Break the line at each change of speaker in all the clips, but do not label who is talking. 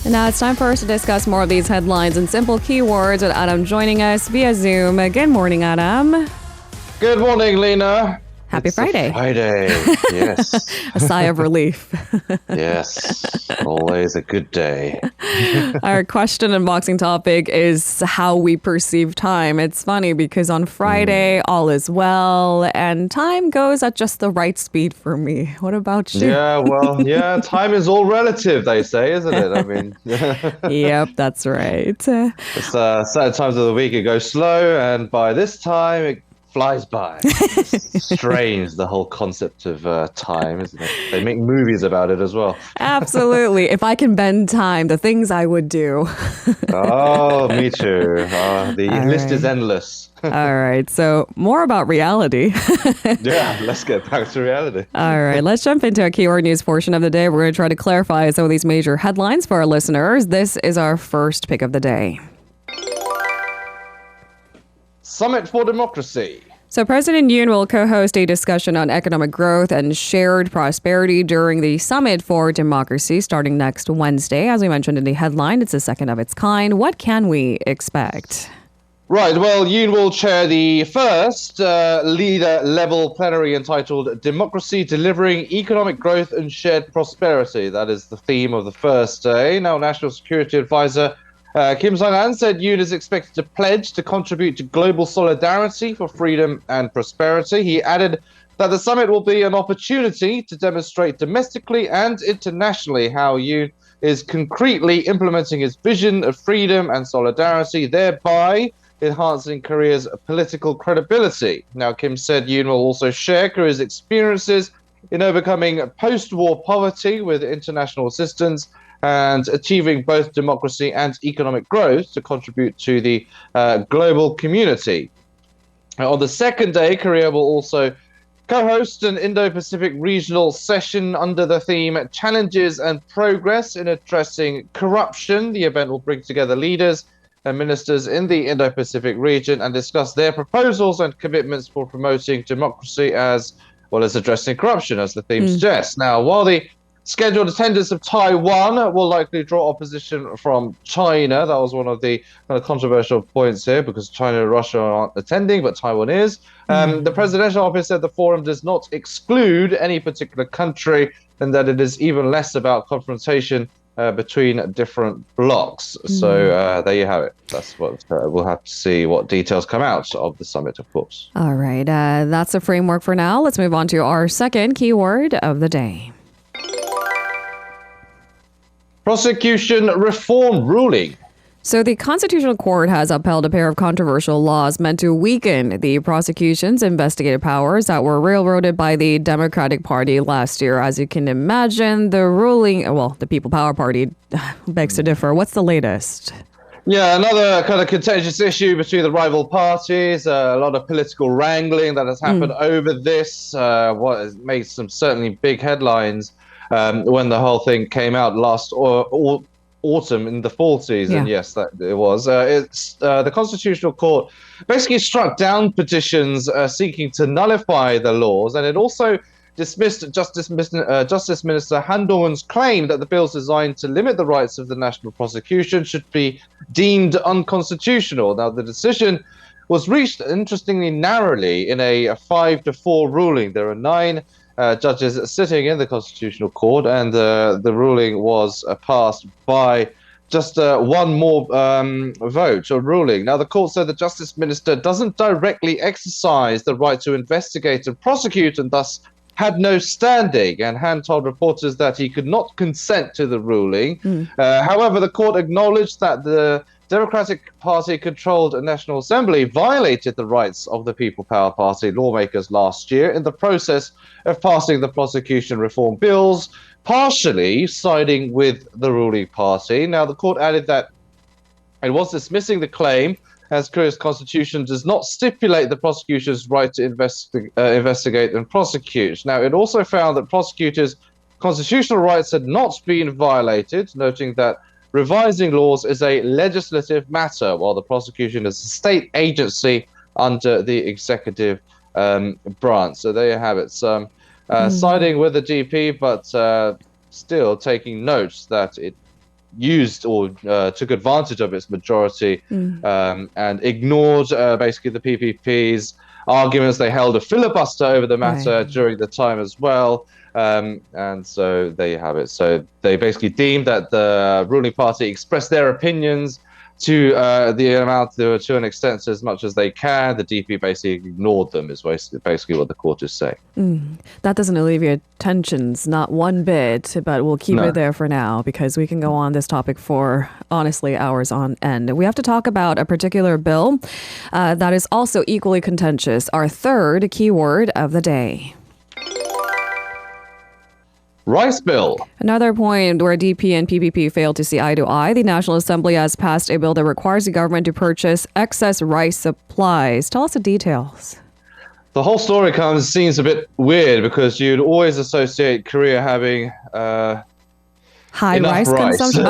And now it's time for us to discuss more of these headlines and simple keywords with Adam joining us via Zoom. Good morning, Adam.
Good morning, Lena.
Happy Friday.
Friday, yes.
A sigh of relief.
Yes, always a good day.
Our question and boxing topic is how we perceive time. It's funny because on Friday, all is well, and time goes at just the right speed for me. What about you?
Yeah, time is all relative, they say, isn't it? I mean,
Yep, that's right.
it's certain times of the week it goes slow, and by this time it flies by. It's strange, the whole concept of time, isn't it? They make movies about it as well.
Absolutely. If I can bend time, the things I would do.
Oh, me too. The list is endless.
All right. So more about reality.
Yeah, let's get back to reality.
All right. Let's jump into a keyword news portion of the day. We're going to try to clarify some of these major headlines for our listeners. This is our first pick of the day.
Summit for Democracy.
So President Yoon will co-host a discussion on economic growth and shared prosperity during the Summit for Democracy starting next Wednesday. As we mentioned in the headline, it's the second of its kind. What can we expect?
Right, well, Yoon will chair the first leader-level plenary entitled Democracy Delivering Economic Growth and Shared Prosperity. That is the theme of the first day. Now, National Security Advisor Kim Sung-han said Yoon is expected to pledge to contribute to global solidarity for freedom and prosperity. He added that the summit will be an opportunity to demonstrate domestically and internationally how Yoon is concretely implementing his vision of freedom and solidarity, thereby enhancing Korea's political credibility. Now, Kim said Yoon will also share Korea's experiences in overcoming post-war poverty with international assistance and achieving both democracy and economic growth to contribute to the global community. On the second day, Korea will also co-host an Indo-Pacific regional session under the theme Challenges and Progress in Addressing Corruption. The event will bring together leaders and ministers in the Indo-Pacific region and discuss their proposals and commitments for promoting democracy as well as addressing corruption, as the theme suggests. Now, while the scheduled attendance of Taiwan will likely draw opposition from China. That was one of the kind of controversial points here because China and Russia aren't attending, but Taiwan is. The presidential office said the forum does not exclude any particular country and that it is even less about confrontation between different blocs. So there you have it. That's what we'll have to see what details come out of the summit, of course.
All right. That's the framework for now. Let's move on to our second keyword of the day.
Prosecution reform ruling.
So the Constitutional Court has upheld a pair of controversial laws meant to weaken the prosecution's investigative powers that were railroaded by the Democratic Party last year. As you can imagine, the ruling, well, the People Power Party begs to differ. What's the latest?
Yeah, another kind of contentious issue between the rival parties. A lot of political wrangling that has happened over this. What has made some certainly big headlines when the whole thing came out last autumn in the fall season.
Yeah.
Yes, that it was. The Constitutional Court basically struck down petitions seeking to nullify the laws, and it also dismissed Justice Minister Han Dong-un's claim that the bills designed to limit the rights of the national prosecution should be deemed unconstitutional. Now, the decision was reached, interestingly, narrowly in a 5-4 ruling. There are 9 judges sitting in the Constitutional Court, and the ruling was passed by just one more vote or ruling. Now, the court said the Justice Minister doesn't directly exercise the right to investigate and prosecute and thus had no standing, and Han told reporters that he could not consent to the ruling. However, the court acknowledged that the Democratic Party-controlled National Assembly violated the rights of the People Power Party lawmakers last year in the process of passing the prosecution reform bills, partially siding with the ruling party. Now, the court added that it was dismissing the claim, as Korea's constitution does not stipulate the prosecution's right to investigate and prosecute. Now, it also found that prosecutors' constitutional rights had not been violated, noting that revising laws is a legislative matter, while the prosecution is a state agency under the executive branch. So there you have it. Siding with the GP, but still taking notes that it used or took advantage of its majority and ignored basically the PPP's arguments. They held a filibuster over the matter during the time as well. And so there you have it. So they basically deemed that the ruling party expressed their opinions to the amount to an extent as much as they can. The DP basically ignored them is basically what the court is saying.
That doesn't alleviate tensions, not one bit, but we'll keep it there for now because we can go on this topic for, honestly, hours on end. We have to talk about a particular bill that is also equally contentious, our third keyword of the day.
Rice bill.
Another point where DP and PPP failed to see eye to eye. The National Assembly has passed a bill that requires the government to purchase excess rice supplies. Tell us the details.
The whole story seems a bit weird because you'd always associate Korea having
high rice consumption.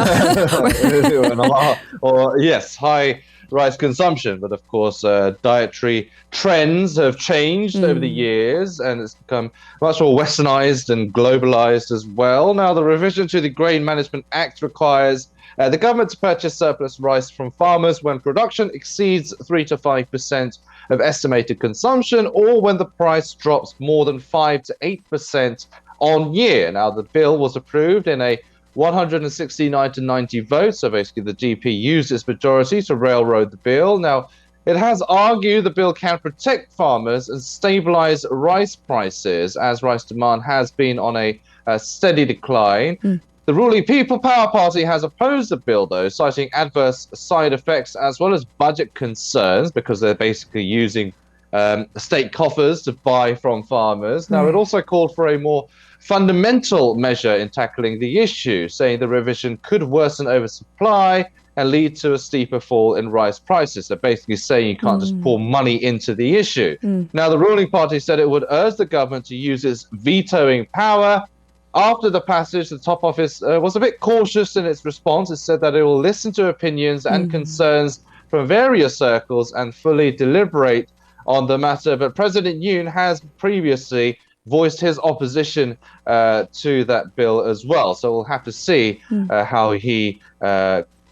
High rice consumption. But of course, dietary trends have changed over the years and it's become much more westernized and globalized as well. Now, the revision to the Grain Management Act requires the government to purchase surplus rice from farmers when production exceeds 3 to 5% of estimated consumption or when the price drops more than 5 to 8% on year. Now, the bill was approved in a 169 to 90 votes. So basically the DP used its majority to railroad the bill. Now, it has argued the bill can protect farmers and stabilize rice prices as rice demand has been on a steady decline. The ruling People Power Party has opposed the bill, though, citing adverse side effects as well as budget concerns because they're basically using state coffers to buy from farmers. Now, it also called for a more fundamental measure in tackling the issue, saying the revision could worsen oversupply and lead to a steeper fall in rice prices. So basically saying you can't just pour money into the issue. Now, the ruling party said it would urge the government to use its vetoing power. After the passage, the top office was a bit cautious in its response. It said that it will listen to opinions and concerns from various circles and fully deliberate on the matter. But President Yoon has previously voiced his opposition to that bill as well. So we'll have to see how he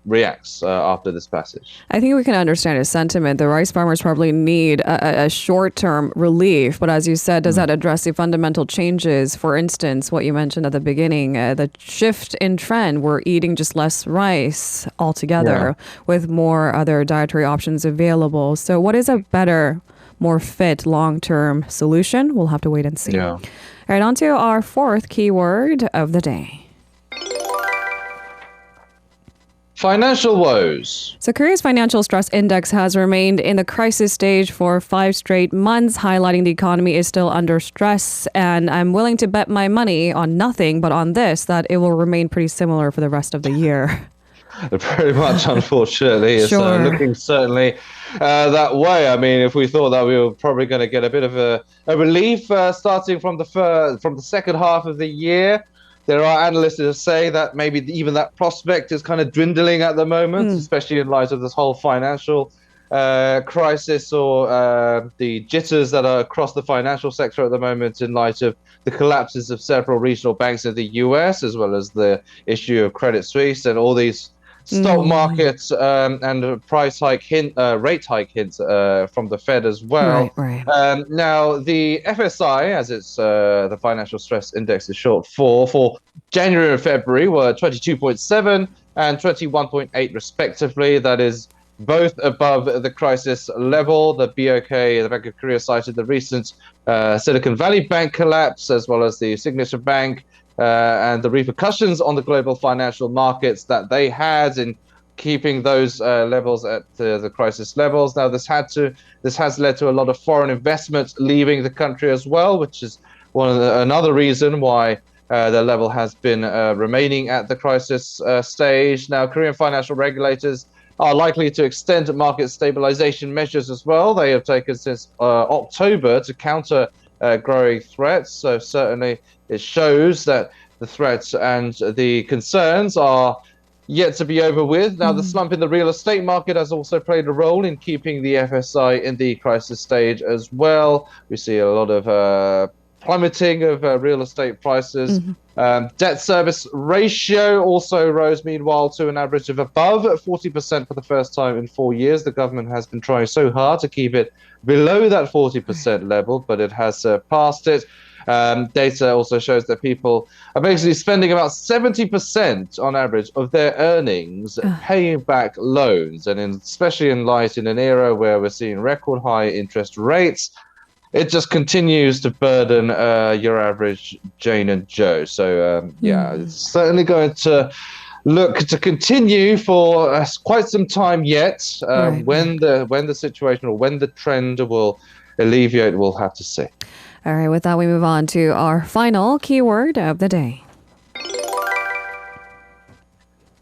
reacts after this passage.
I think we can understand his sentiment. The rice farmers probably need a short-term relief. But as you said, does that address the fundamental changes? For instance, what you mentioned at the beginning, the shift in trend, we're eating just less rice altogether with more other dietary options available. So what is a better, more fit long-term solution? We'll have to wait and see. All right, on to our fourth keyword of the day.
Financial woes.
So Korea's financial stress index has remained in the crisis stage for 5 straight months, highlighting the economy is still under stress. And I'm willing to bet my money on nothing but on this, that it will remain pretty similar for the rest of the year.
Pretty much, unfortunately. It's looking certainly that way. I mean, if we thought that we were probably going to get a bit of a relief starting from the second half of the year, there are analysts that say that maybe even that prospect is kind of dwindling at the moment, especially in light of this whole financial crisis or the jitters that are across the financial sector at the moment in light of the collapses of several regional banks in the US, as well as the issue of Credit Suisse and all these stock markets and rate hike hints from the Fed as well. Now, the FSI, as it's the Financial Stress Index is short for January and February were 22.7 and 21.8 respectively. That is both above the crisis level. The BOK, the Bank of Korea, cited the recent Silicon Valley Bank collapse, as well as the Signature Bank, and the repercussions on the global financial markets that they had in keeping those levels at the crisis levels. Now, this has led to a lot of foreign investment leaving the country as well, which is another reason why the level has been remaining at the crisis stage. Now, Korean financial regulators are likely to extend market stabilization measures as well. They have taken since October to counter growing threats. So certainly it shows that the threats and the concerns are yet to be over with. Now, the slump in the real estate market has also played a role in keeping the FSI in the crisis stage as well. We see a lot of plummeting of real estate prices. Debt service ratio also rose, meanwhile, to an average of above 40% for the first time in 4 years. The government has been trying so hard to keep it below that 40% level, but it has surpassed it. Data also shows that people are basically spending about 70% on average of their earnings paying back loans. And especially in light in an era where we're seeing record high interest rates, it just continues to burden your average Jane and Joe. So, it's certainly going to look to continue for quite some time yet. When the situation or when the trend will alleviate, we'll have to see.
All right, with that, we move on to our final keyword of the day.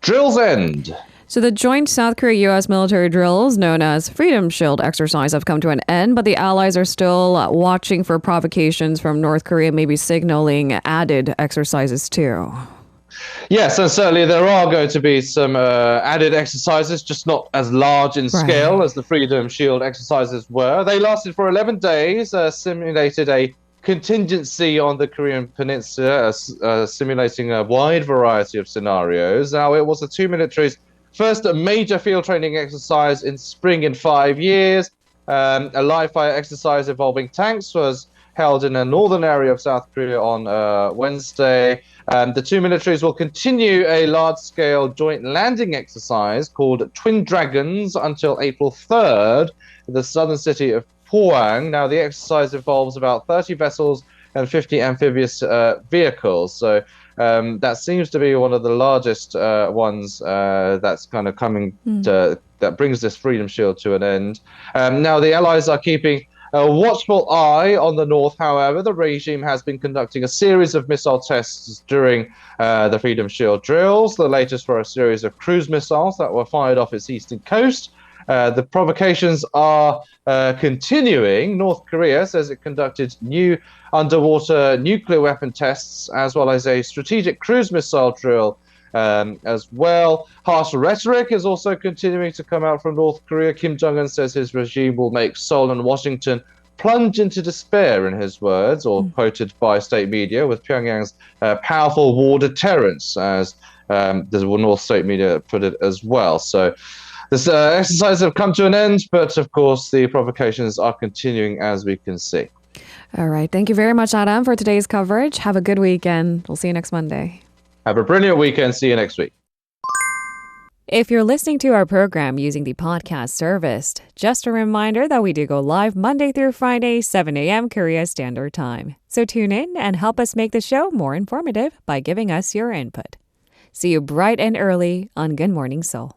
Drills end.
So the joint South Korea-U.S. military drills known as Freedom Shield exercise have come to an end, but the allies are still watching for provocations from North Korea, maybe signaling added exercises too.
Yes, and certainly there are going to be some added exercises, just not as large in scale as the Freedom Shield exercises were. They lasted for 11 days, simulated a contingency on the Korean Peninsula, simulating a wide variety of scenarios. Now, it was the two militaries' first major field training exercise in spring in 5 years. A live fire exercise involving tanks was held in a northern area of South Korea on Wednesday. The two militaries will continue a large-scale joint landing exercise called Twin Dragons until April 3rd in the southern city of Pohang. Now, the exercise involves about 30 vessels and 50 amphibious vehicles. So that seems to be one of the largest ones that's kind of coming to, that brings this Freedom Shield to an end. Now, the Allies are keeping a watchful eye on the north. However, the regime has been conducting a series of missile tests during the Freedom Shield drills. The latest were a series of cruise missiles that were fired off its eastern coast. The provocations are continuing. North Korea says it conducted new underwater nuclear weapon tests as well as a strategic cruise missile drill as well. Harsh rhetoric is also continuing to come out from North Korea. Kim Jong-un says his regime will make Seoul and Washington plunge into despair, in his words, or quoted by state media, with Pyongyang's powerful war deterrence, as the North state media put it as well. So this exercise have come to an end, but of course the provocations are continuing, as we can see.
All right. Thank you very much, Adam, for today's coverage. Have a good weekend. We'll see you next Monday.
Have a brilliant weekend. See you next week.
If you're listening to our program using the podcast service, just a reminder that we do go live Monday through Friday, 7 a.m. Korea Standard Time. So tune in and help us make the show more informative by giving us your input. See you bright and early on Good Morning Seoul.